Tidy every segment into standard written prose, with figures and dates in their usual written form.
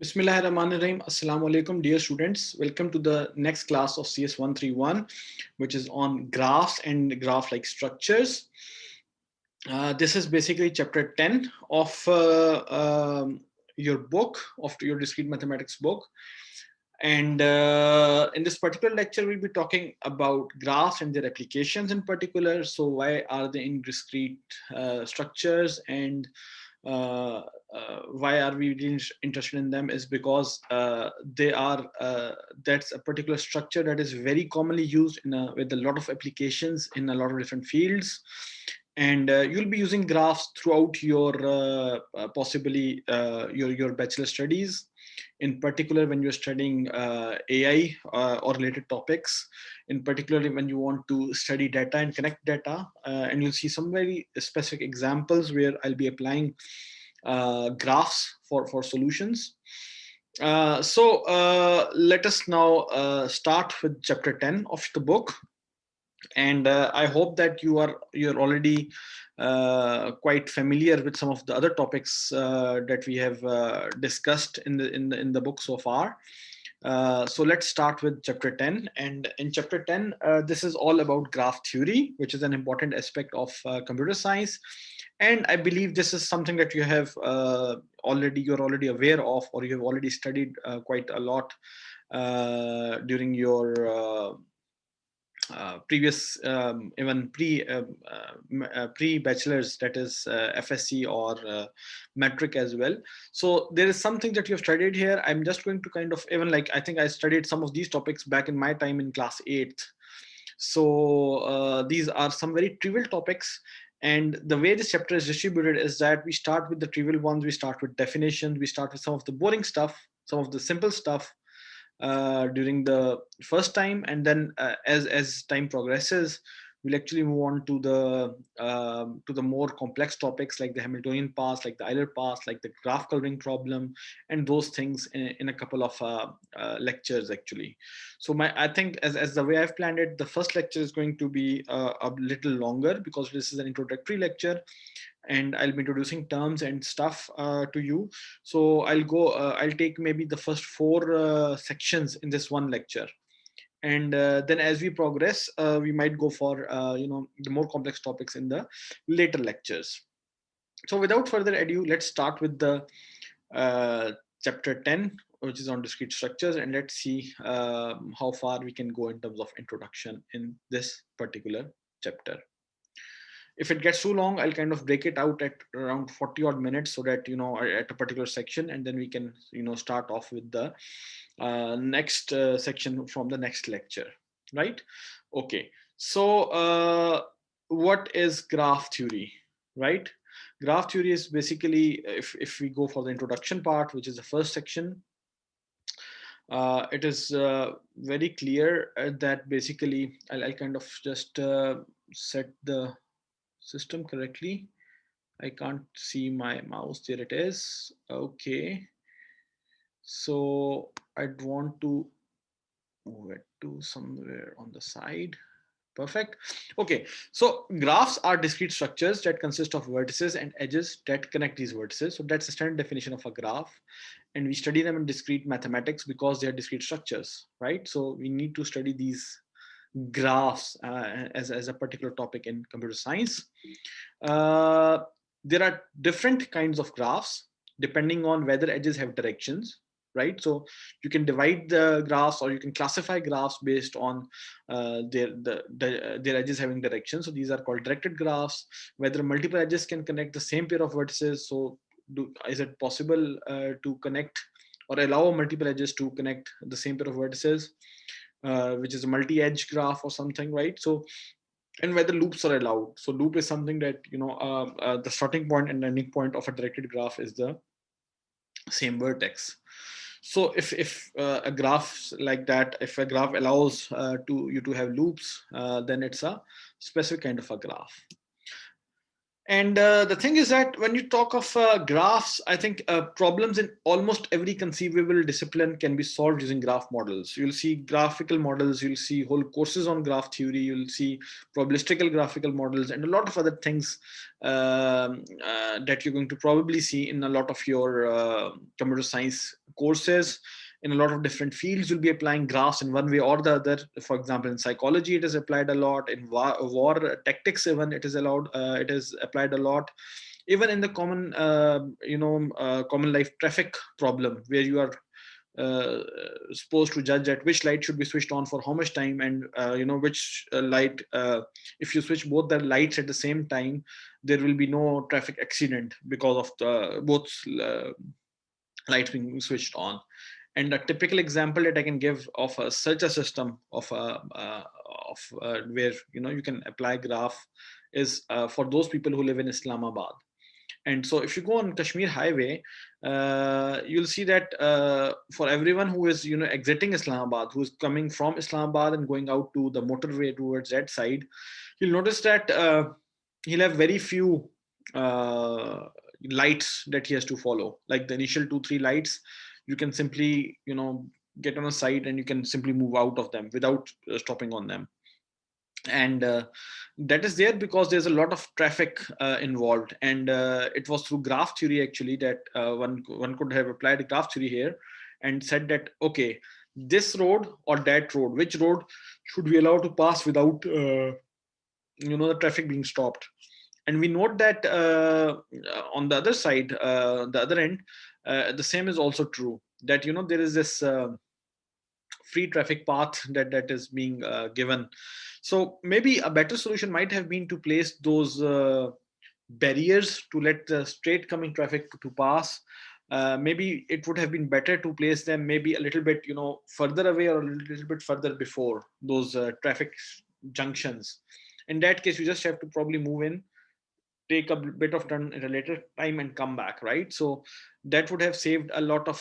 Bismillahirrahmanirrahim. Assalamu alaikum, dear students. Welcome to the next class of CS131, which is on graphs and graph-like structures. This is basically chapter 10 of your book, of your discrete mathematics book. And in this particular lecture, we'll be talking about graphs and their applications in particular. So why are they in discrete structures, and why are we really interested in them is because they are that's a particular structure that is very commonly used with a lot of applications in a lot of different fields. And you'll be using graphs throughout your possibly your bachelor studies, in particular when you're studying AI or related topics, in particularly when you want to study data and connect data. And you'll see some very specific examples where I'll be applying graphs for solutions. So let us now start with chapter 10 of the book. And I hope that you're already quite familiar with some of the other topics that we have discussed in the book so far. So let's start with chapter 10. And in chapter 10, this is all about graph theory, which is an important aspect of computer science. And I believe this is something that you have you're already aware of, or you have already studied quite a lot during your previous even pre bachelor's, that is FSC or metric as well. So there is something that you have studied here. I'm just going to kind of, even like, I think I studied some of these topics back in my time in class 8th. So these are some very trivial topics. And the way this chapter is distributed is that we start with the trivial ones, we start with definitions, we start with some of the boring stuff, some of the simple stuff during the first time, and then as time progresses, we'll actually move on to the more complex topics like the Hamiltonian paths, like the Euler paths, like the graph coloring problem, and those things in a couple of lectures actually. So I think as the way I've planned it, the first lecture is going to be a little longer because this is an introductory lecture, and I'll be introducing terms and stuff to you. So I'll take maybe the first four sections in this one lecture. And then as we progress, we might go for, the more complex topics in the later lectures. So without further ado, let's start with the chapter 10, which is on discrete structures. And let's see how far we can go in terms of introduction in this particular chapter. If it gets too long, I'll kind of break it out at around 40 odd minutes, so that at a particular section, and then we can start off with the next section from the next lecture, right? Okay, so what is graph theory, right? Graph theory is basically, if we go for the introduction part, which is the first section, it is very clear that basically I'll kind of just set the system correctly. I can't see my mouse. There it is. Okay. So I'd want to move it to somewhere on the side. Perfect. Okay. So graphs are discrete structures that consist of vertices and edges that connect these vertices. So that's the standard definition of a graph. And we study them in discrete mathematics because they are discrete structures, right? So we need to study these graphs as a particular topic in computer science. There are different kinds of graphs depending on whether edges have directions, right? So you can divide the graphs, or you can classify graphs based on their edges having directions. So these are called directed graphs. Whether multiple edges can connect the same pair of vertices. So is it possible to connect or allow multiple edges to connect the same pair of vertices, which is a multi-edge graph or something, right? So, and whether loops are allowed. So loop is something that the starting point and ending point of a directed graph is the same vertex. So if a graph like that, if a graph allows to have loops, then it's a specific kind of a graph. And the thing is that when you talk of graphs, I think problems in almost every conceivable discipline can be solved using graph models. You'll see graphical models, you'll see whole courses on graph theory, you'll see probabilistical graphical models, and a lot of other things that you're going to probably see in a lot of your computer science courses. In a lot of different fields, you'll be applying graphs in one way or the other. For example, in psychology, it is applied a lot. In war tactics, even it is allowed. It is applied a lot. Even in the common, common life traffic problem, where you are supposed to judge at which light should be switched on for how much time, and which light. If you switch both the lights at the same time, there will be no traffic accident because of the both lights being switched on. And a typical example that I can give of such a system of where you can apply graph is for those people who live in Islamabad. And so if you go on Kashmir Highway, you'll see that for everyone who is exiting Islamabad, who is coming from Islamabad and going out to the motorway towards that side, you'll notice that he'll have very few lights that he has to follow. Like the initial 2 3 lights, you can simply get on a side and you can simply move out of them without stopping on them. And that is there because there's a lot of traffic involved, and it was through graph theory actually that one could have applied graph theory here and said that, okay, this road or that road, which road should we allow to pass without the traffic being stopped. And we note that on the other side, the other end, the same is also true, that there is this free traffic path that is being given. So maybe a better solution might have been to place those barriers to let the straight coming traffic to pass. Maybe it would have been better to place them maybe a little bit further away or a little bit further before those traffic junctions. In that case, you just have to probably move in, take a bit of turn at a later time and come back, right? So that would have saved a lot of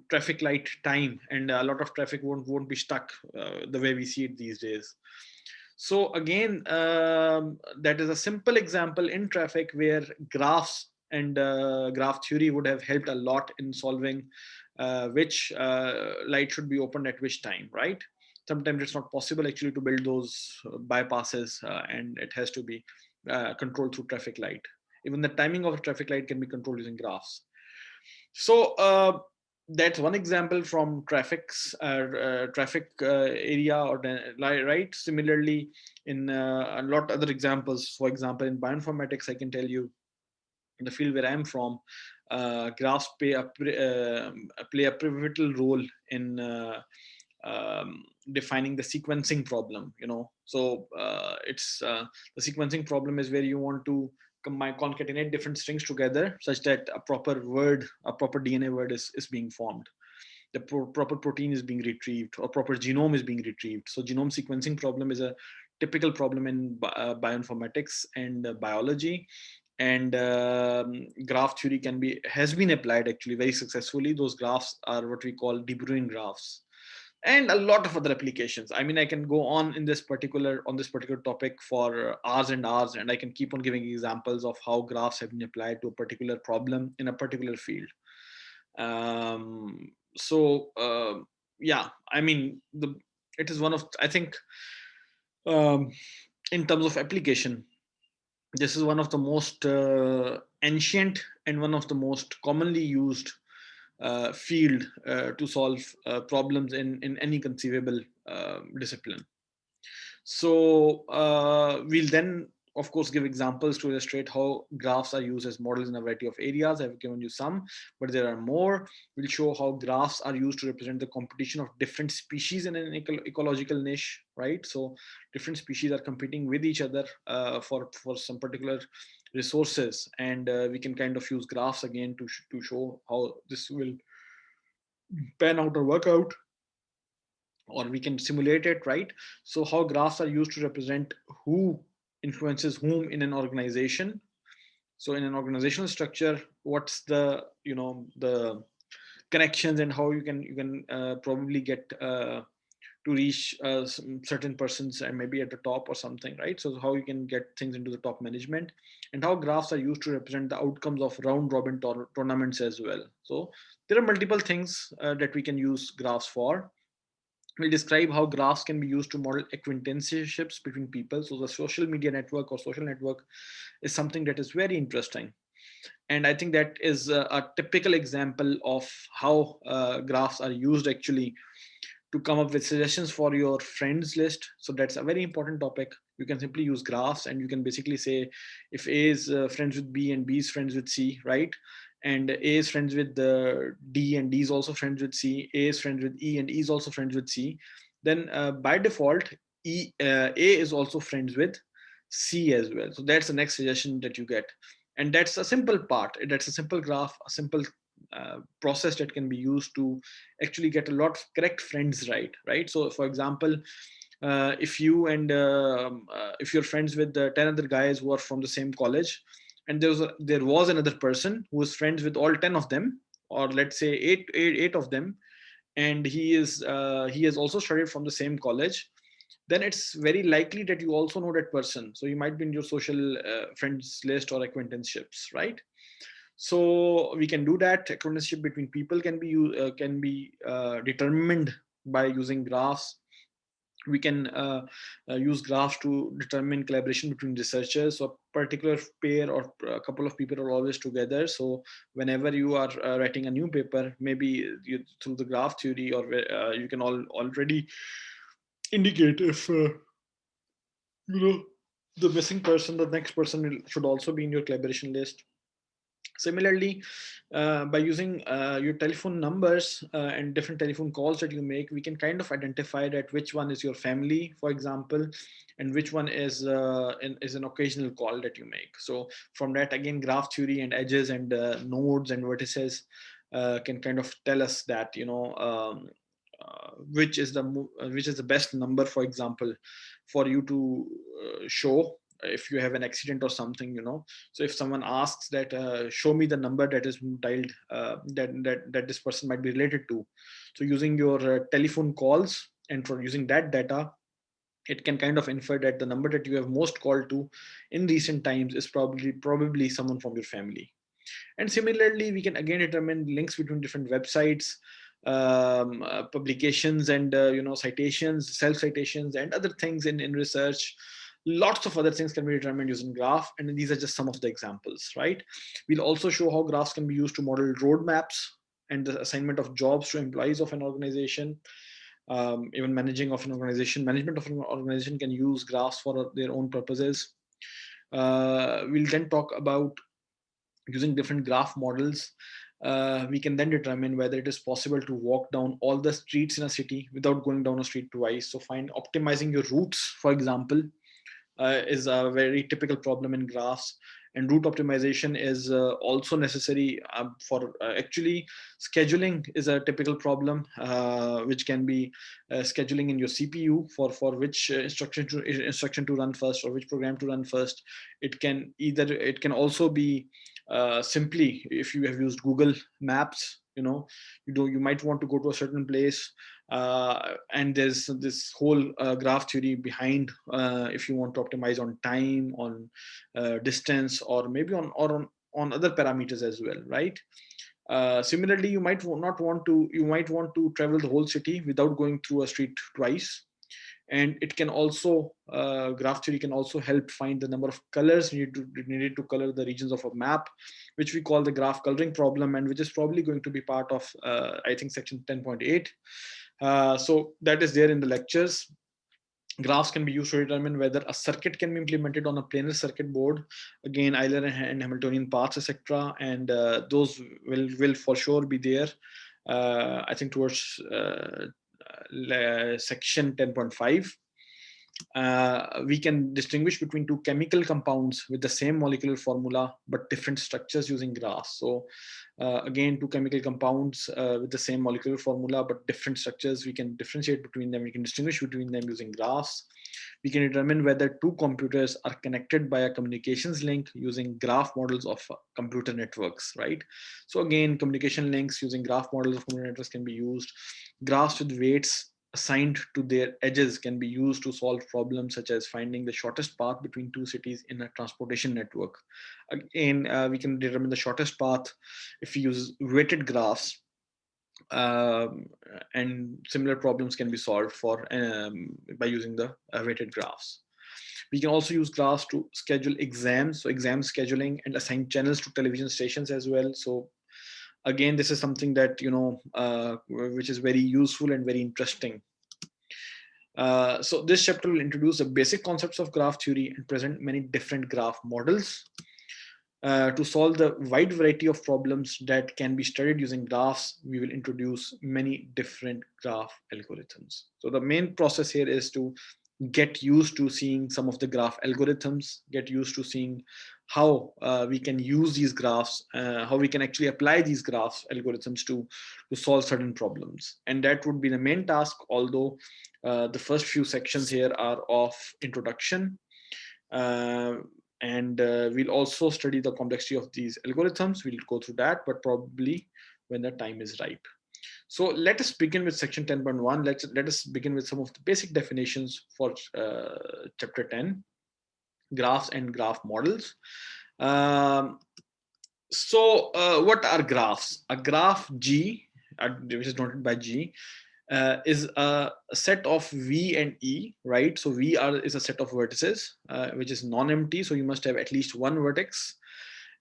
traffic light time, and a lot of traffic won't be stuck the way we see it these days. So again, that is a simple example in traffic where graphs and graph theory would have helped a lot in solving which light should be opened at which time, right? Sometimes it's not possible actually to build those bypasses, and it has to be controlled through traffic light. Even the timing of a traffic light can be controlled using graphs. So that's one example from traffic area or right. Similarly, in a lot other examples, for example, in bioinformatics, I can tell you in the field where I'm from, graphs play a pivotal role in defining the sequencing problem. So it's the sequencing problem is where you want to concatenate different strings together such that a proper DNA word is being formed. The proper protein is being retrieved, or proper genome is being retrieved. So genome sequencing problem is a typical problem in bioinformatics and biology. And graph theory has been applied actually very successfully. Those graphs are what we call de Bruijn graphs, and a lot of other applications. I mean, I can go on this particular topic for hours and hours, and I can keep on giving examples of how graphs have been applied to a particular problem in a particular field. So yeah, I mean, it is one of, I think, in terms of application, this is one of the most ancient and one of the most commonly used field to solve problems in any conceivable discipline. So we'll then, of course, give examples to illustrate how graphs are used as models in a variety of areas. I've given you some, but there are more. We'll show how graphs are used to represent the competition of different species in an ecological niche, right? So different species are competing with each other for some particular resources, and we can kind of use graphs again to show how this will pan out or work out, or we can simulate it, right? So how graphs are used to represent who influences whom in an organization. So in an organizational structure, what's the the connections, and how you can probably get to reach certain persons and maybe at the top or something, right? So how you can get things into the top management, and how graphs are used to represent the outcomes of round robin tournaments as well. So there are multiple things that we can use graphs for. We'll describe how graphs can be used to model acquaintanceships between people. So the social media network or social network is something that is very interesting. And I think that is a typical example of how graphs are used actually to come up with suggestions for your friends list. So that's a very important topic. You can simply use graphs, and you can basically say if A is friends with B and B is friends with C, right? And A is friends with D and D is also friends with C. A is friends with E and E is also friends with C. Then by default, A is also friends with C as well. So that's the next suggestion that you get. And that's a simple part. That's a simple graph, a simple process that can be used to actually get a lot of correct friends right. So for example, if you and if you're friends with 10 other guys who are from the same college, and there was another person who was friends with all 10 of them, or let's say eight of them, and he has also studied from the same college, then it's very likely that you also know that person. So you might be in your social friends list or acquaintanceships, right? So we can do that. Acquaintanceship between people can be determined by using graphs. We can use graphs to determine collaboration between researchers. So a particular pair or a couple of people are always together. So whenever you are writing a new paper, maybe through the graph theory, or you can already indicate if you know the missing person, the next person should also be in your collaboration list. Similarly, by using your telephone numbers and different telephone calls that you make, we can kind of identify that which one is your family, for example, and which one is is an occasional call that you make. So from that, again, graph theory and edges and nodes and vertices can kind of tell us that which is the best number, for example, for you to show if you have an accident or something. So if someone asks that show me the number that is dialed, that this person might be related to, so using your telephone calls and for using that data, it can kind of infer that the number that you have most called to in recent times is probably someone from your family. And similarly, we can again determine links between different websites, publications, and citations, self citations, and other things in research. Lots of other things can be determined using graph, and these are just some of the examples, right? We'll also show how graphs can be used to model roadmaps and the assignment of jobs to employees of an organization. Even management of an organization can use graphs for their own purposes. We'll then talk about using different graph models. We can then determine whether it is possible to walk down all the streets in a city without going down a street twice. So find optimizing your routes, for example, is a very typical problem in graphs. And route optimization is also necessary for actually scheduling is a typical problem, which can be scheduling in your CPU for which instruction to run first, or which program to run first. It can also be simply if you have used Google Maps. You might want to go to a certain place, and there's this whole graph theory behind if you want to optimize on time, on distance, or maybe on other parameters as well, right? Similarly, you might want to travel the whole city without going through a street twice. And it can also graph theory can also help find the number of colors needed to color the regions of a map, which we call the graph coloring problem, and which is probably going to be part of I think section 10.8. So that is there in the lectures. Graphs can be used to determine whether a circuit can be implemented on a planar circuit board. Again, Euler and Hamiltonian paths, etc. And those will for sure be there. I think towards section 10.5. We can distinguish between two chemical compounds with the same molecular formula but different structures using graphs. So again, two chemical compounds with the same molecular formula but different structures, we can differentiate between them, we can distinguish between them using graphs. We can determine whether two computers are connected by a communications link using graph models of computer networks, right? So again, communication links using graph models of computer networks can be used. Graphs with weights assigned to their edges can be used to solve problems such as finding the shortest path between two cities in a transportation network. Again, we can determine the shortest path if we use weighted graphs, um, and similar problems can be solved for by using the weighted graphs. We can also use graphs to schedule exams, so exam scheduling, and assign channels to television stations as well. So again, this is something that which is very useful and very interesting. So this chapter will introduce the basic concepts of graph theory and present many different graph models. To solve the wide variety of problems that can be studied using graphs, we will introduce many different graph algorithms. So the main process here is to get used to seeing some of the graph algorithms, get used to seeing how we can use these graphs, how we can actually apply these graphs algorithms to solve certain problems. And that would be the main task, although the first few sections here are of introduction. And we'll also study the complexity of these algorithms. We'll go through that, but probably when the time is right. So let us begin with section 10.1. Let us begin with some of the basic definitions for chapter 10, graphs and graph models. What are graphs? A graph G, which is denoted by G, is a set of V and E, right? So is a set of vertices, which is non-empty. So you must have at least one vertex.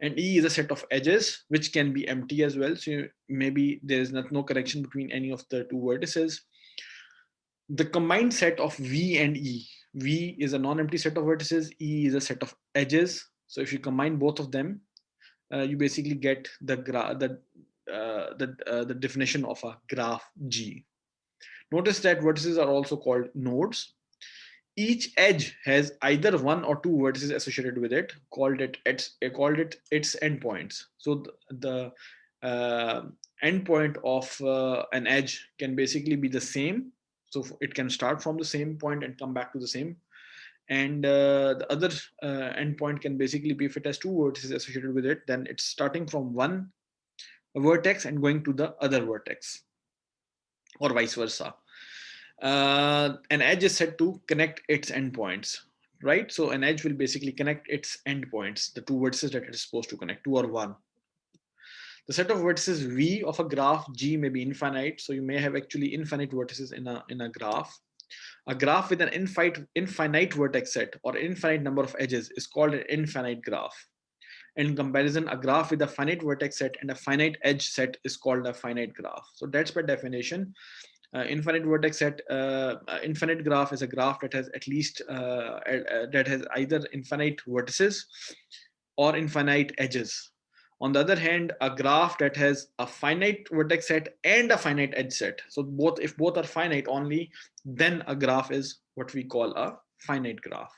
And E is a set of edges, which can be empty as well. So maybe there is no connection between any of the two vertices. The combined set of V and E, V is a non-empty set of vertices, E is a set of edges. So if you combine both of them, you basically get the definition of a graph G. Notice that vertices are also called nodes. Each edge has either one or two vertices associated with it, called it its endpoints. So the endpoint of an edge can basically be the same. So it can start from the same point and come back to the same. And the other endpoint can basically be, if it has two vertices associated with it, then it's starting from one vertex and going to the other vertex, or vice versa. An edge is said to connect its endpoints, right? So an edge will basically connect its endpoints, the two vertices that it is supposed to connect, two or one. The set of vertices V of a graph G may be infinite. So you may have actually infinite vertices in a graph. A graph with an infinite vertex set or infinite number of edges is called an infinite graph. In comparison, a graph with a finite vertex set and a finite edge set is called a finite graph. So that's by definition. Infinite vertex set, infinite graph is a graph that has at least that has either infinite vertices or infinite edges. On the other hand, a graph that has a finite vertex set and a finite edge set. So if both are finite only, then a graph is what we call a finite graph.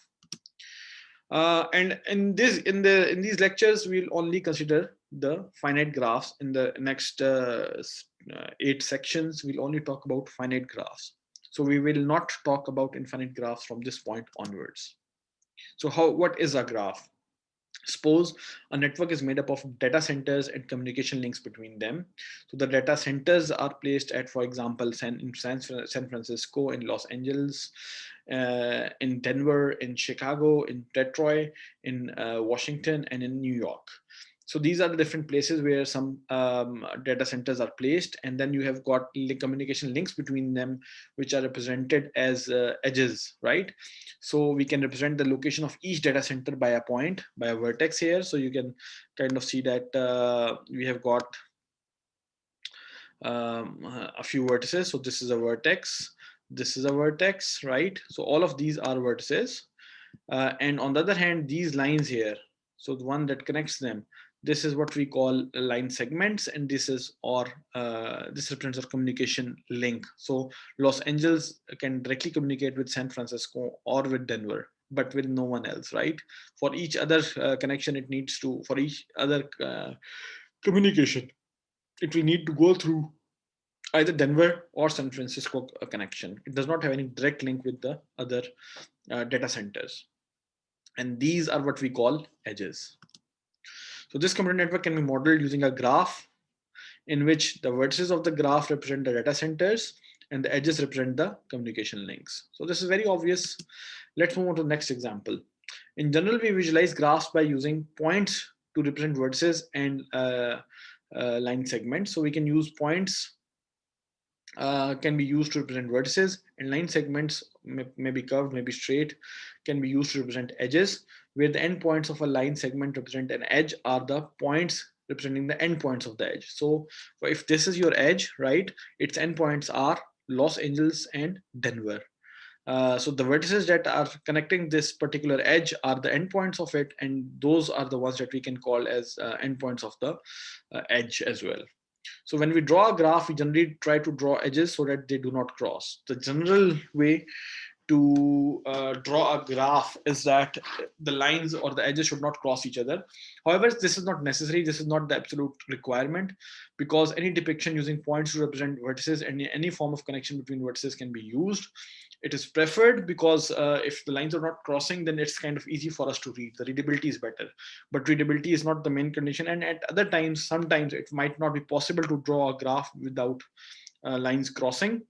And in these lectures, we'll only consider the finite graphs. In the next 8 sections, we'll only talk about finite graphs. So we will not talk about infinite graphs from this point onwards. So what is a graph? Suppose a network is made up of data centers and communication links between them. So the data centers are placed at, for example, in San Francisco, in Los Angeles, in Denver, in Chicago, in Detroit, in Washington, and in New York. So these are the different places where some data centers are placed, and then you have got communication links between them, which are represented as edges, right? So we can represent the location of each data center by a point, by a vertex here. So you can kind of see that we have got a few vertices. So this is a vertex, this is a vertex, right? So all of these are vertices. And on the other hand, these lines here, so the one that connects them, this is what we call line segments, and this represents a communication link. So Los Angeles can directly communicate with San Francisco or with Denver, but with no one else, right? For each other connection, for each other communication, it will need to go through either Denver or San Francisco connection. It does not have any direct link with the other data centers. And these are what we call edges. So this computer network can be modeled using a graph in which the vertices of the graph represent the data centers and the edges represent the communication links. So this is very obvious. Let's move on to the next example. In general, we visualize graphs by using points to represent vertices and line segments. So we can use points can be used to represent vertices, and line segments may be curved, may be straight, can be used to represent edges, where the endpoints of a line segment represent an edge are the points representing the endpoints of the edge. So if this is your edge, right, its endpoints are Los Angeles and Denver. So the vertices that are connecting this particular edge are the endpoints of it, and those are the ones that we can call as endpoints of the edge as well. So when we draw a graph, we generally try to draw edges so that they do not cross. The general way to draw a graph is that the lines or the edges should not cross each other. However, this is not necessary. This is not the absolute requirement, because any depiction using points to represent vertices and any form of connection between vertices can be used. It is preferred because if the lines are not crossing, then it's kind of easy for us to read. The readability is better, but readability is not the main condition. And at other times, sometimes it might not be possible to draw a graph without lines crossing.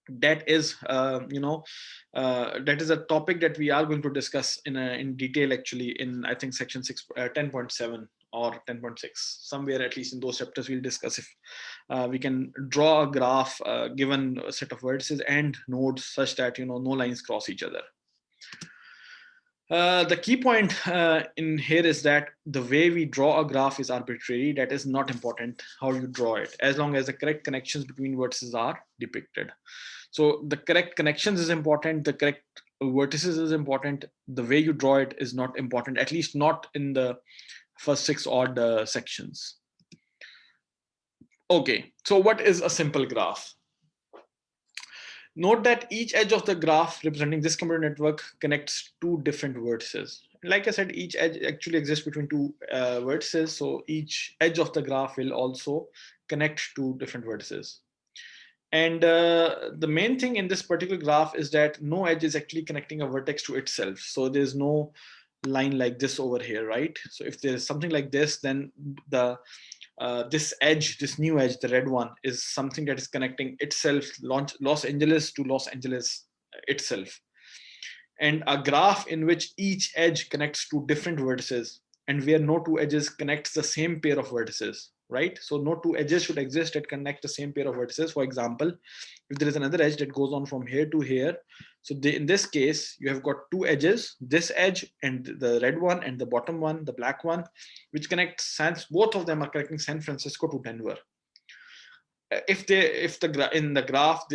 That is that is a topic that we are going to discuss in detail, actually, in I think section 6 10.7 or 10.6, somewhere at least in those chapters we'll discuss if we can draw a graph given a set of vertices and nodes such that no lines cross each other. The key point in here is that the way we draw a graph is arbitrary. That is not important how you draw it, as long as the correct connections between vertices are depicted. So the correct connections is important, the correct vertices is important. The way you draw it is not important, at least not in the first 6 odd sections. Okay, so what is a simple graph? Note that each edge of the graph representing this computer network connects two different vertices. Like I said, each edge actually exists between two vertices. So each edge of the graph will also connect to different vertices. And the main thing in this particular graph is that no edge is actually connecting a vertex to itself. So there's no line like this over here, right? So if there's something like this, then this edge, this new edge, the red one, is something that is connecting itself, Los Angeles to Los Angeles itself. And a graph in which each edge connects to different vertices and where no two edges connects the same pair of vertices, right? So no two edges should exist that connect the same pair of vertices. For example, if there is another edge that goes on from here to here, so in this case, you have got two edges, this edge and the red one and the bottom one, the black one, which connects both of them are connecting San Francisco to Denver. In the graph,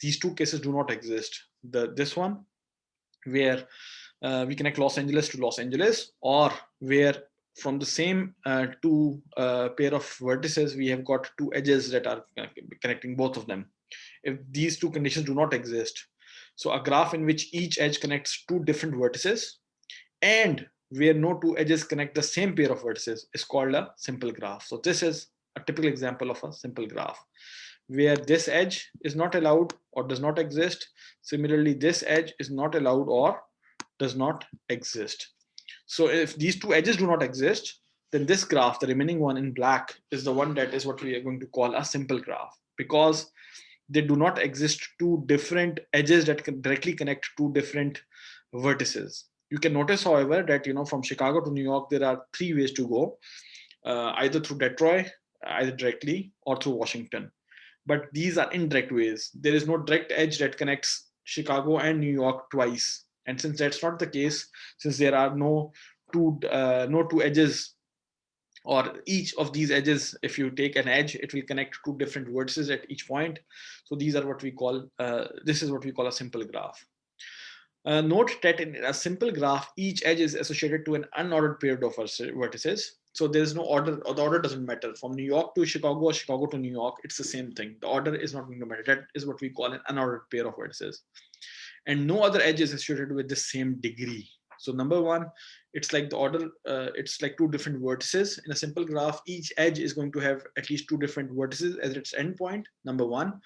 these two cases do not exist. This one, where we connect Los Angeles to Los Angeles, or where from the same two pair of vertices, we have got two edges that are connecting both of them. If these two conditions do not exist, so a graph in which each edge connects two different vertices and where no two edges connect the same pair of vertices is called a simple graph. So this is a typical example of a simple graph, where this edge is not allowed or does not exist. Similarly, this edge is not allowed or does not exist. So if these two edges do not exist, then this graph, the remaining one in black, is the one that is what we are going to call a simple graph, because they do not exist two different edges that can directly connect two different vertices. You can notice, however, that from Chicago to New York, there are three ways to go, either through Detroit, either directly, or through Washington. But these are indirect ways. There is no direct edge that connects Chicago and New York twice. And since that's not the case, since there are no two edges, or each of these edges, if you take an edge, it will connect two different vertices at each point. So these are what we call, this is what we call a simple graph. Note that in a simple graph, each edge is associated to an unordered pair of vertices. So there's no order, or the order doesn't matter. From New York to Chicago or Chicago to New York, it's the same thing. The order is not going to matter. That is what we call an unordered pair of vertices. And no other edge is associated with the same degree. So number one, it's like the order, it's like two different vertices. In a simple graph, each edge is going to have at least two different vertices as its endpoint, number one.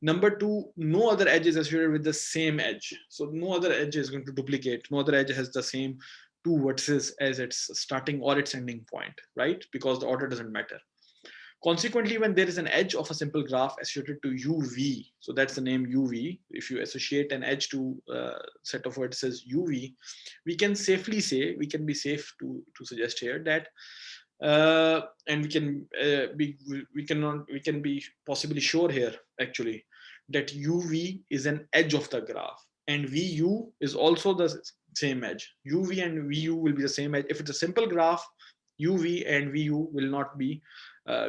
Number two, no other edge is associated with the same edge. So no other edge is going to duplicate. No other edge has the same two vertices as its starting or its ending point, right? Because the order doesn't matter. Consequently, when there is an edge of a simple graph associated to UV, so that's the name UV. If you associate an edge to a set of vertices UV, we can safely say, we can be safe to suggest here that, and we can be possibly sure here actually that UV is an edge of the graph, and VU is also the same edge. UV and VU will be the same edge. If it's a simple graph, UV and VU will not be,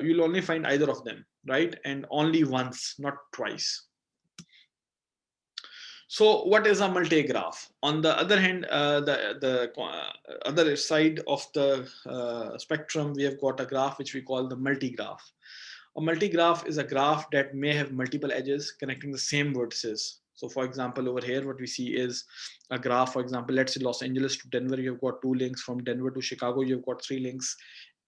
you'll only find either of them, right? And only once, not twice. So what is a multigraph? On the other hand, the other side of the spectrum, we have got a graph which we call the multigraph. A multigraph is a graph that may have multiple edges connecting the same vertices. So for example, over here, what we see is a graph, for example, let's say Los Angeles to Denver, you've got 2 links. From Denver to Chicago, you've got 3 links.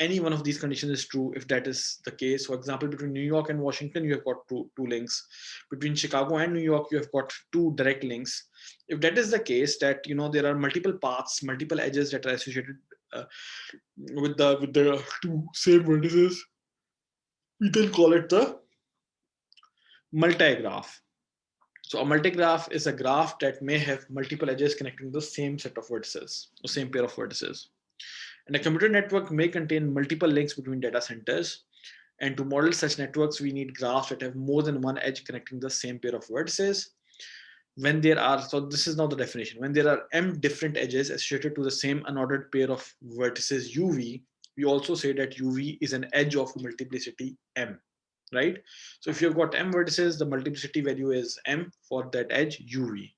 Any one of these conditions is true if that is the case. For example, between New York and Washington, you have got two links. Between Chicago and New York, you have got 2 direct links. If that is the case, that there are multiple paths, multiple edges that are associated with the 2 same vertices, we then call it the multigraph. So a multigraph is a graph that may have multiple edges connecting the same set of vertices, the same pair of vertices. And a computer network may contain multiple links between data centers. And to model such networks, we need graphs that have more than one edge connecting the same pair of vertices. When there are, so this is now the definition, when there are m different edges associated to the same unordered pair of vertices UV, we also say that UV is an edge of multiplicity m, right? So if you've got m vertices, the multiplicity value is m for that edge UV.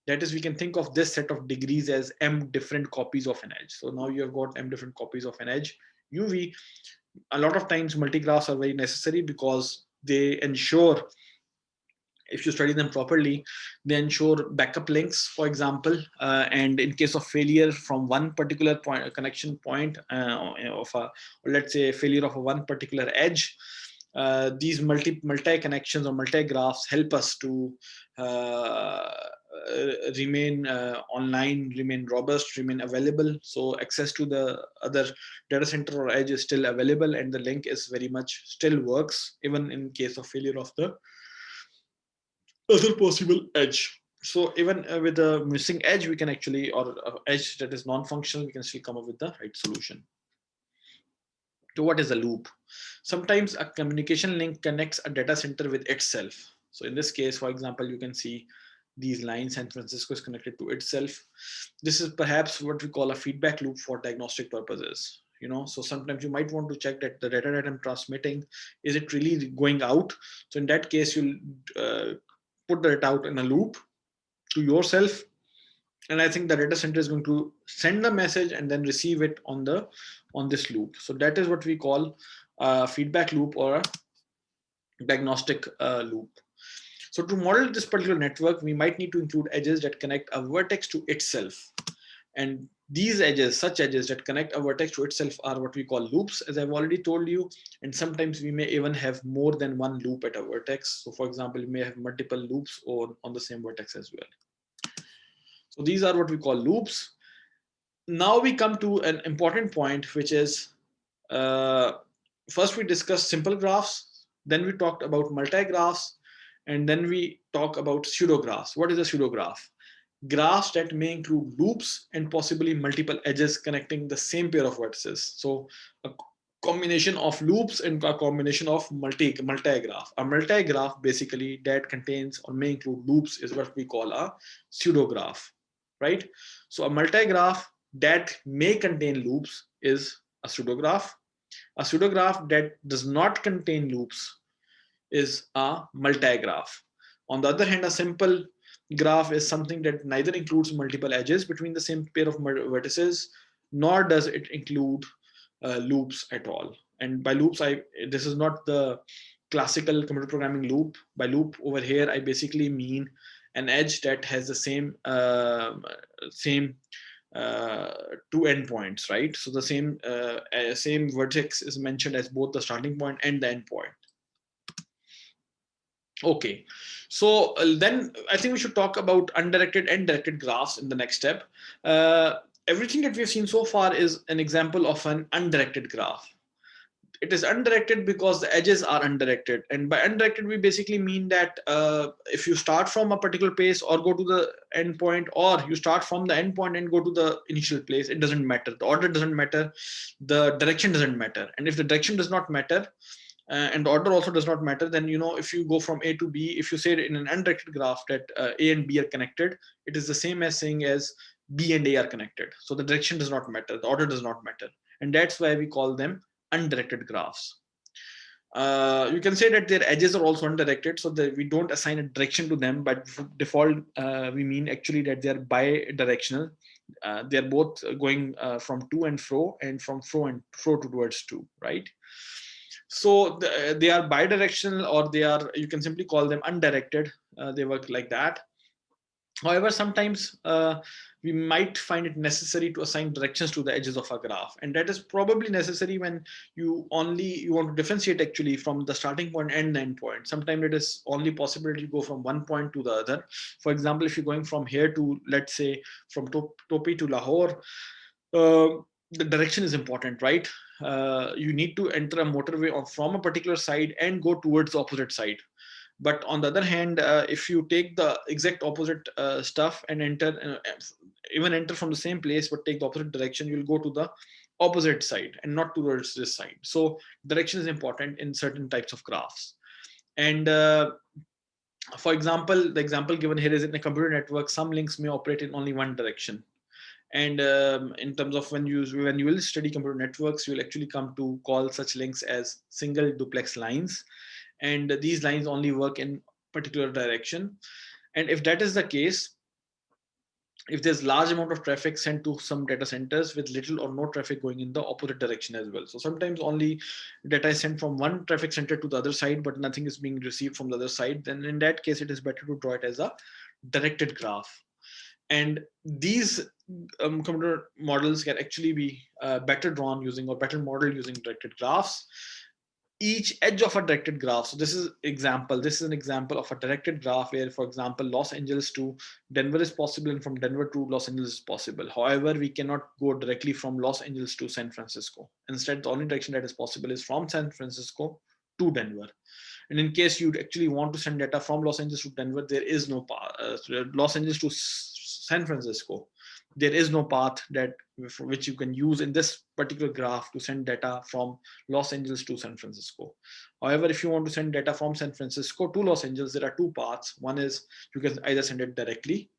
That is, we can think of this set of degrees as m different copies of an edge. So now you have got m different copies of an edge UV. A lot of times multigraphs are very necessary because they ensure, if you study them properly, they ensure backup links, for example, and in case of failure from one particular point, connection point of a, or let's say failure of a one particular edge, these multi connections or multi graphs help us to remain online, remain robust, remain available. So access to the other data center or edge is still available, and the link is very much still works even in case of failure of the other possible edge. So even with a missing edge, we can actually, or edge that is non-functional, we can still come up with the right solution. So what is a loop? Sometimes a communication link connects a data center with itself. So in this case, for example, you can see these lines. San Francisco is connected to itself. This is perhaps what we call a feedback loop for diagnostic purposes. So sometimes you might want to check that the data that I'm transmitting, is it really going out? So in that case, you'll put that out in a loop to yourself, and I think the data center is going to send the message and then receive it on this loop. So that is what we call a feedback loop or a diagnostic loop. So to model this particular network, we might need to include edges that connect a vertex to itself. And these edges, such edges that connect a vertex to itself, are what we call loops, as I've already told you. And sometimes we may even have more than one loop at a vertex. So for example, you may have multiple loops on the same vertex as well. So these are what we call loops. Now we come to an important point, which is first we discussed simple graphs, then we talked about multi-graphs, and then we talk about pseudographs. What is a pseudograph? Graphs that may include loops and possibly multiple edges connecting the same pair of vertices. So a combination of loops and a combination of multi-graph. A multi-graph basically that contains or may include loops is what we call a pseudograph, right? So a multi-graph that may contain loops is a pseudograph. A pseudograph that does not contain loops is a multi-graph. On the other hand, a simple graph is something that neither includes multiple edges between the same pair of vertices, nor does it include loops at all. And by loops, this is not the classical computer programming loop. By loop over here, I basically mean an edge that has the same two endpoints, right? So the same vertex is mentioned as both the starting point and the end point. Okay, so then I think we should talk about undirected and directed graphs in the next step. Everything that we've seen so far is an example of an undirected graph. It is undirected because the edges are undirected, and by undirected we basically mean that if you start from a particular place or go to the end point, or you start from the end point and go to the initial place, it doesn't matter. The order doesn't matter, the direction doesn't matter. And if the direction does not matter, and the order also does not matter, then if you go from A to B, if you say in an undirected graph that A and B are connected, it is the same as saying as B and A are connected. So the direction does not matter, the order does not matter, and that's why we call them undirected graphs. You can say that their edges are also undirected, so that we don't assign a direction to them, but default we mean actually that they are bi-directional. They are both going from to and fro, and from fro towards to, right? So they are bidirectional, or you can simply call them undirected. They work like that. However, sometimes we might find it necessary to assign directions to the edges of a graph, and that is probably necessary when you want to differentiate actually from the starting point and the end point. Sometimes it is only possible to go from one point to the other. For example, if you're going from here to, let's say, from Topi to Lahore, the direction is important, right? You need to enter a motorway from a particular side and go towards the opposite side. But on the other hand, if you take the exact opposite stuff and even enter from the same place but take the opposite direction, you'll go to the opposite side and not towards this side. So direction is important in certain types of graphs. And for example, the example given here is in a computer network, some links may operate in only one direction. And in terms of when you will study computer networks, you will actually come to call such links as single duplex lines. And these lines only work in particular direction. And if that is the case, if there's large amount of traffic sent to some data centers with little or no traffic going in the opposite direction as well. So sometimes only data is sent from one traffic center to the other side, but nothing is being received from the other side. Then in that case, it is better to draw it as a directed graph. And these computer models can actually be better drawn using, or better modeled using, directed graphs. Each edge of a directed graph. So this is an example of a directed graph where, for example, Los Angeles to Denver is possible, and from Denver to Los Angeles is possible. However, we cannot go directly from Los Angeles to San Francisco. Instead, the only direction that is possible is from San Francisco to Denver. And in case you actually want to send data from Los Angeles to Denver, there is no path. Los Angeles to San Francisco, there is no path which you can use in this particular graph to send data from Los Angeles to San Francisco. However, if you want to send data from San Francisco to Los Angeles, there are two paths. One is you can either send it directly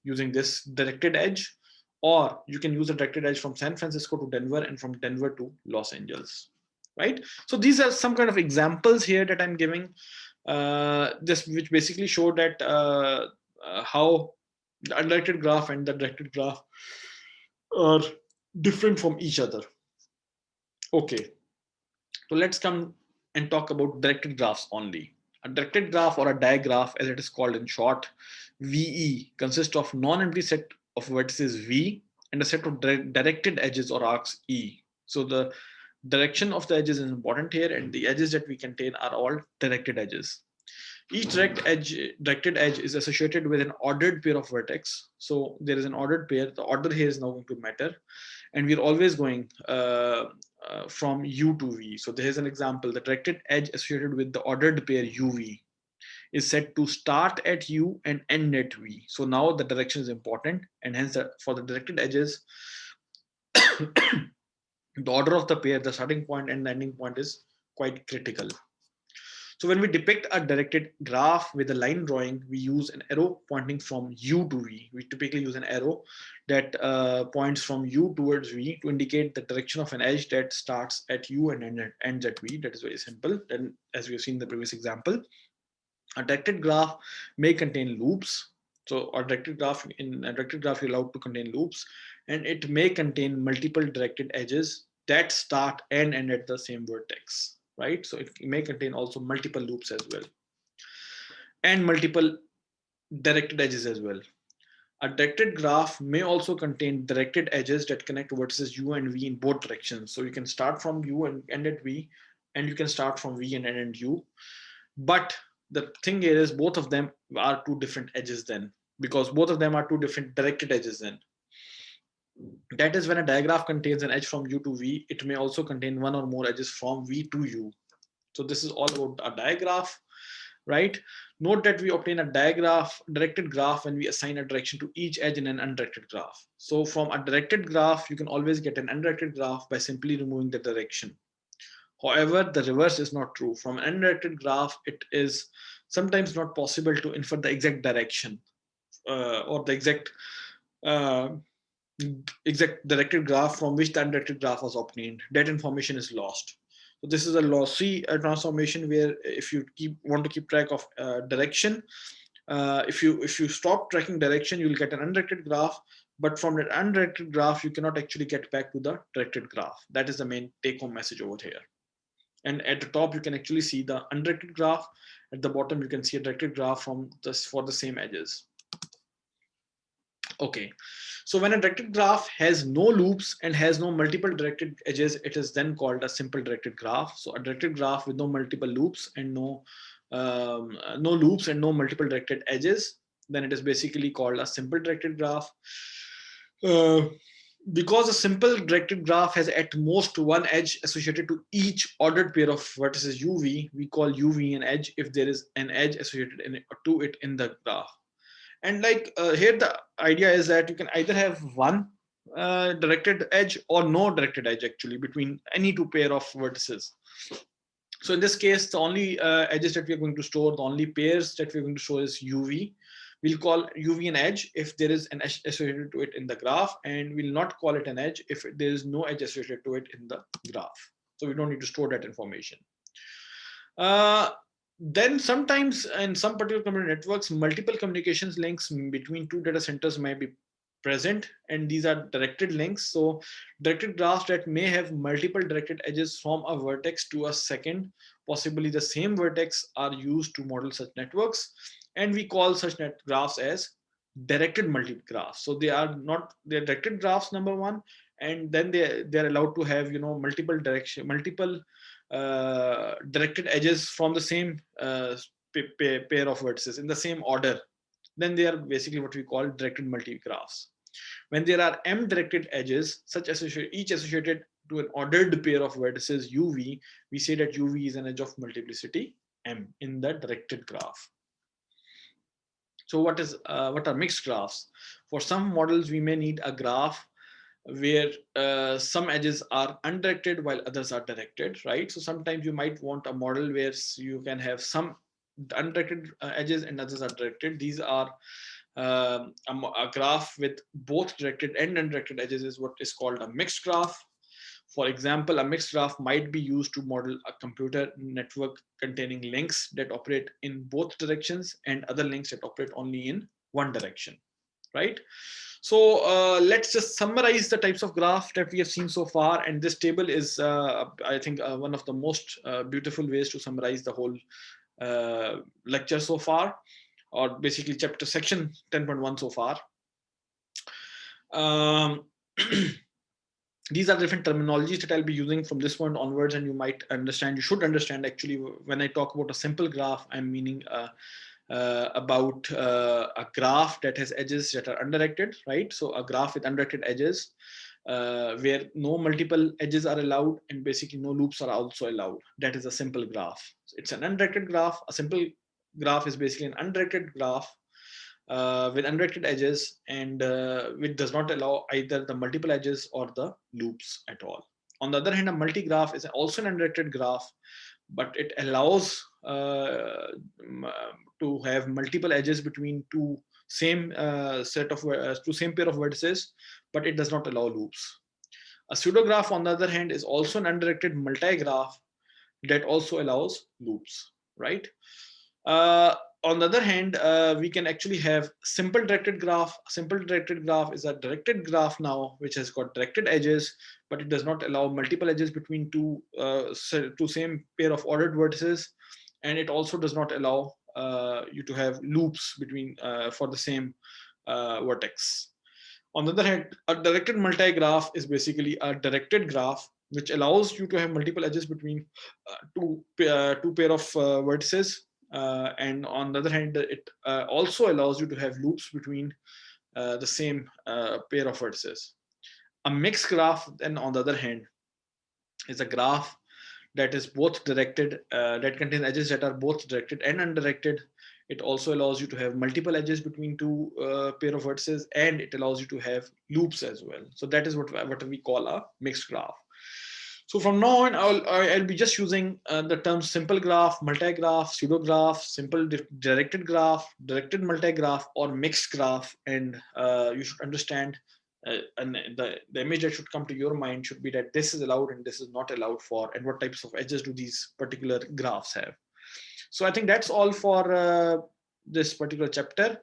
using this directed edge, or you can use a directed edge from San Francisco to Denver and from Denver to Los Angeles, right? So these are some kind of examples here that I'm giving, which basically show that how the undirected graph and the directed graph are different from each other. Okay, so let's come and talk about directed graphs only. A directed graph, or a digraph as it is called in short, VE, consists of non-empty set of vertices V and a set of directed edges or arcs E. So the direction of the edges is important here, and the edges that we contain are all directed edges. Each directed edge is associated with an ordered pair of vertex. So there is an ordered pair. The order here is now going to matter. And we're always going from U to V. So there's an example. The directed edge associated with the ordered pair UV is set to start at U and end at V. So now the direction is important. And hence for the directed edges, the order of the pair, the starting point and the ending point is quite critical. So when we depict a directed graph with a line drawing, we use an arrow pointing from U to V. We typically use an arrow that points from U towards V to indicate the direction of an edge that starts at U and ends at V. That is very simple. And as we have seen in the previous example, a directed graph may contain loops. So a directed graph, you're allowed to contain loops, and it may contain multiple directed edges that start and end at the same vertex. Right? So it may contain also multiple loops as well, and multiple directed edges as well. A directed graph may also contain directed edges that connect vertices U and V in both directions. So you can start from U and end at V, and you can start from V and end at U. But the thing here is both of them are two different edges then, because both of them are two different directed edges then. That is when a digraph contains an edge from U to V, it may also contain one or more edges from V to U. So this is all about a digraph, right? Note that we obtain a directed graph when we assign a direction to each edge in an undirected graph. So from a directed graph, you can always get an undirected graph by simply removing the direction. However, the reverse is not true. From an undirected graph, it is sometimes not possible to infer the exact direction or the uh, exact directed graph from which the undirected graph was obtained. That information is lost. So this is a lossy transformation where if you want to keep track of direction, if you stop tracking direction, you'll get an undirected graph. But from that undirected graph, you cannot actually get back to the directed graph. That is the main take-home message over here. And at the top, you can actually see the undirected graph. At the bottom, you can see a directed graph for the same edges. Okay, so when a directed graph has no loops and has no multiple directed edges, it is then called a simple directed graph. So a directed graph with no multiple loops and no loops and no multiple directed edges, then it is basically called a simple directed graph. Because a simple directed graph has at most one edge associated to each ordered pair of vertices UV, we call UV an edge if there is an edge associated to it in the graph. And like here, the idea is that you can either have one directed edge or no directed edge actually between any two pair of vertices. So in this case, the only edges that we are going to store, the only pairs that we're going to show is UV. We'll call UV an edge if there is an edge associated to it in the graph, and we'll not call it an edge if there is no edge associated to it in the graph. So we don't need to store that information. Then sometimes in some particular computer networks, multiple communications links between two data centers may be present, and these are directed links. So directed graphs that may have multiple directed edges from a vertex to a second, possibly the same vertex, are used to model such networks, and we call such net graphs as directed multi-graphs. So they're directed graphs, number one, and then they're allowed to have multiple directed edges from the same pair of vertices in the same order. Then they are basically what we call directed multi-graphs. When there are m directed edges, each associated to an ordered pair of vertices UV, we say that UV is an edge of multiplicity m in the directed graph. So what are mixed graphs? For some models, we may need a graph where some edges are undirected while others are directed, right? So sometimes you might want a model where you can have some undirected edges and others are directed. These are a graph with both directed and undirected edges is what is called a mixed graph. For example, a mixed graph might be used to model a computer network containing links that operate in both directions and other links that operate only in one direction, right? So let's just summarize the types of graph that we have seen so far. And this table is, I think, one of the most beautiful ways to summarize the whole lecture so far, or basically chapter section 10.1 so far. These are different terminologies that I'll be using from this point onwards, and you should understand actually, when I talk about a simple graph, I'm meaning about a graph that has edges that are undirected, right? So a graph with undirected edges where no multiple edges are allowed and basically no loops are also allowed. That is a simple graph. So it's an undirected graph. A simple graph is basically an undirected graph with undirected edges and which does not allow either the multiple edges or the loops at all. On the other hand, a multi-graph is also an undirected graph, but it allows to have multiple edges between two same pair of vertices, but it does not allow loops. A pseudograph, on the other hand, is also an undirected multi-graph that also allows loops, right? On the other hand, we can actually have simple directed graph. A simple directed graph is a directed graph now, which has got directed edges, but it does not allow multiple edges between two same pair of ordered vertices, and it also does not allow you to have loops between for the same vertex. On the other hand, a directed multi-graph is basically a directed graph which allows you to have multiple edges between two pair of vertices. And on the other hand, it also allows you to have loops between the same pair of vertices. A mixed graph, then on the other hand, is a graph that is both directed, that contains edges that are both directed and undirected. It also allows you to have multiple edges between two pair of vertices, and it allows you to have loops as well. So that is what we call a mixed graph. So from now on, I'll be just using the terms simple graph, multi-graph, pseudo-graph, simple directed graph, directed multi-graph, or mixed graph. And you should understand, and the image that should come to your mind should be that this is allowed and this is not allowed for, and what types of edges do these particular graphs have. So I think that's all for this particular chapter,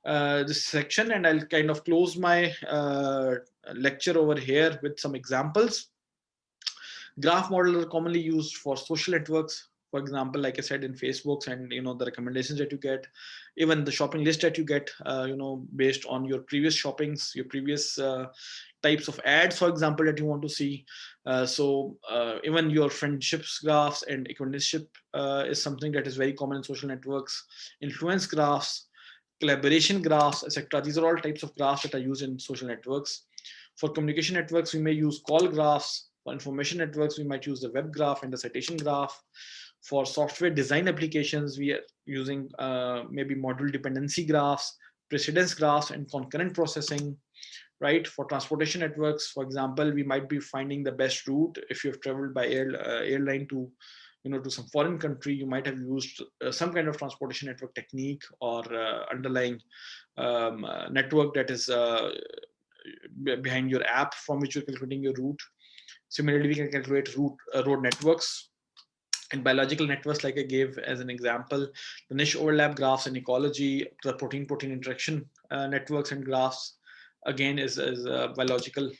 this section, and I'll kind of close my lecture over here with some examples. Graph models are commonly used for social networks. For example, like I said, in Facebooks, and the recommendations that you get, even the shopping list that you get, based on your previous shoppings, your previous types of ads, for example, that you want to see. So even your friendships graphs and acquaintanceship is something that is very common in social networks. Influence graphs, collaboration graphs, etc. These are all types of graphs that are used in social networks. For communication networks, we may use call graphs. For information networks, we might use the web graph and the citation graph. For software design applications, we are using maybe module dependency graphs, precedence graphs, and concurrent processing, right? For transportation networks, for example, we might be finding the best route. If you have traveled by airline to to some foreign country, you might have used some kind of transportation network technique or underlying network that is behind your app from which you're calculating your route. Similarly, we can calculate road networks and biological networks, like I gave as an example. The niche overlap graphs in ecology, the protein-protein interaction networks and graphs, again, is a biological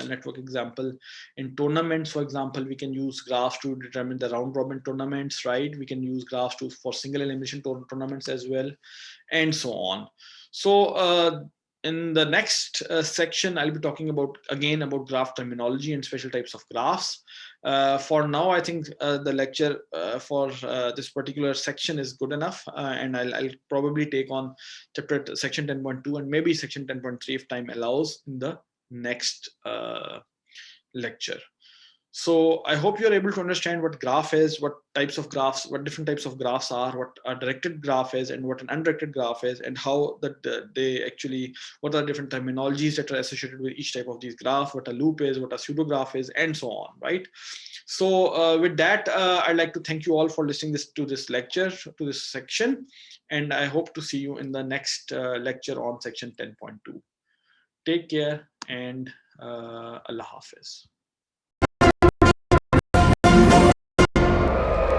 network example. In tournaments, for example, we can use graphs to determine the round robin tournaments, right? We can use graphs for single elimination tournaments as well, and so on. So in the next section, I'll be talking about graph terminology and special types of graphs. For now, I think the lecture for this particular section is good enough, and I'll probably take on section 10.2 and maybe section 10.3 if time allows in the next lecture. So I hope you're able to understand what graph is, what different types of graphs are, what a directed graph is, and what an undirected graph is, and how what are different terminologies that are associated with each type of these graphs, what a loop is, what a pseudograph is, and so on, right? So with that, I'd like to thank you all for listening to this lecture, to this section, and I hope to see you in the next lecture on section 10.2. Take care, and Allah Hafiz.